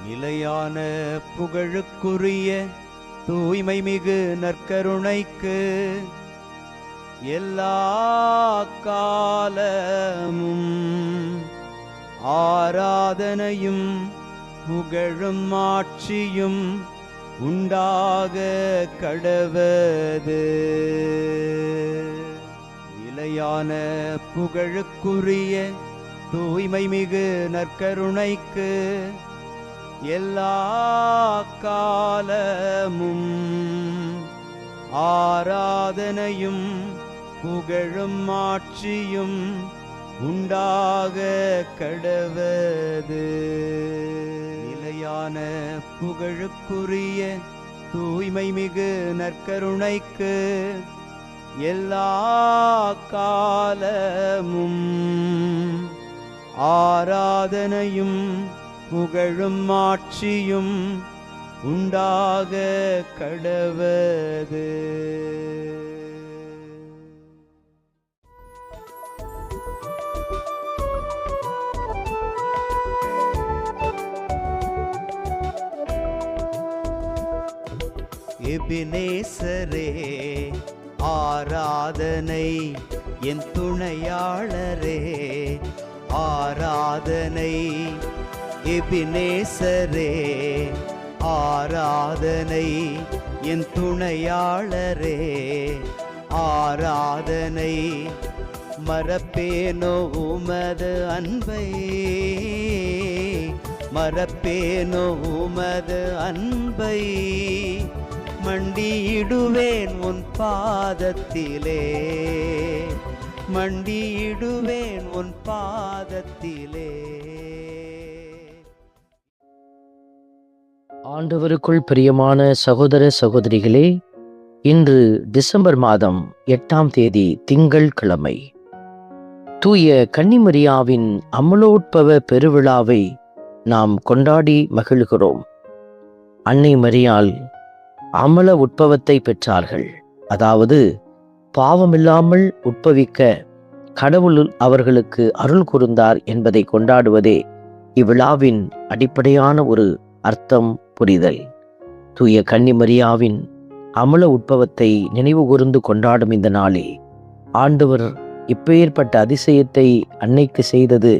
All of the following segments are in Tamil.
நிலையான புகழுக்குரிய தூய்மை மிகு நற்கருணைக்கு எல்லா காலமும் ஆராதனையும் புகழும் ஆட்சியும் உண்டாக கடவது. நிலையான புகழுக்குரிய தூய்மை மிகு நற்கருணைக்கு எல்லா காலமும் ஆராதனையும் புகழும் ஆட்சியும் உண்டாக கடவது. நிலையான புகழுக்குரிய தூய்மை மிகு நற்கருணைக்கு எல்லா காலமும் ஆராதனையும் புகழும் ஆட்சியும் உண்டாக கடவது. எபினேசரே ஆராதனை, என் துணையாளரே ஆராதனை. எபினேசரே ஆராதனை, என் துணையாளரே ஆராதனை. மறப்பேனோ உமது அன்பை, மறப்பேனோ உமது அன்பை. மண்டியிடுவேன் உன் பாதத்திலே, மண்டியிடுவேன் உன் பாதத்திலே. ஆண்டவருக்குள் பிரியமான சகோதர சகோதரிகளே, இன்று டிசம்பர் மாதம் 8ஆம் தேதி திங்கள் கிழமை. தூய கன்னிமரியாவின் அமலோற்பவ பெருவிழாவை நாம் கொண்டாடி மகிழ்கிறோம். அன்னை மரியாள் அமல உட்பவத்தை பெற்றார்கள். அதாவது பாவமில்லாமல் உட்பவிக்க கடவுள் அவர்களுக்கு அருள் கூர்ந்தார் என்பதை கொண்டாடுவதே இவ்விழாவின் அடிப்படையான ஒரு அர்த்தம், புரிதல். தூய கன்னிமரியாவின் அமல உட்பவத்தை நினைவு கூர்ந்து கொண்டாடும் இந்த நாளே ஆண்டவர் இப்பேற்பட்ட அதிசயத்தை அன்னைக்கு செய்தது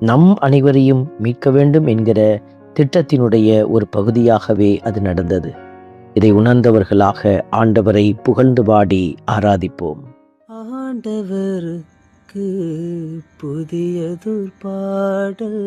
நம் அனைவரையும் மீட்க வேண்டும் என்கிற திட்டத்தினுடைய ஒரு பகுதியாகவே அது நடந்தது. இதை உணர்ந்தவர்களாக ஆண்டவரை புகழ்ந்து பாடி ஆராதிப்போம். ஆண்டவருக்கு புதியதொரு பாடல்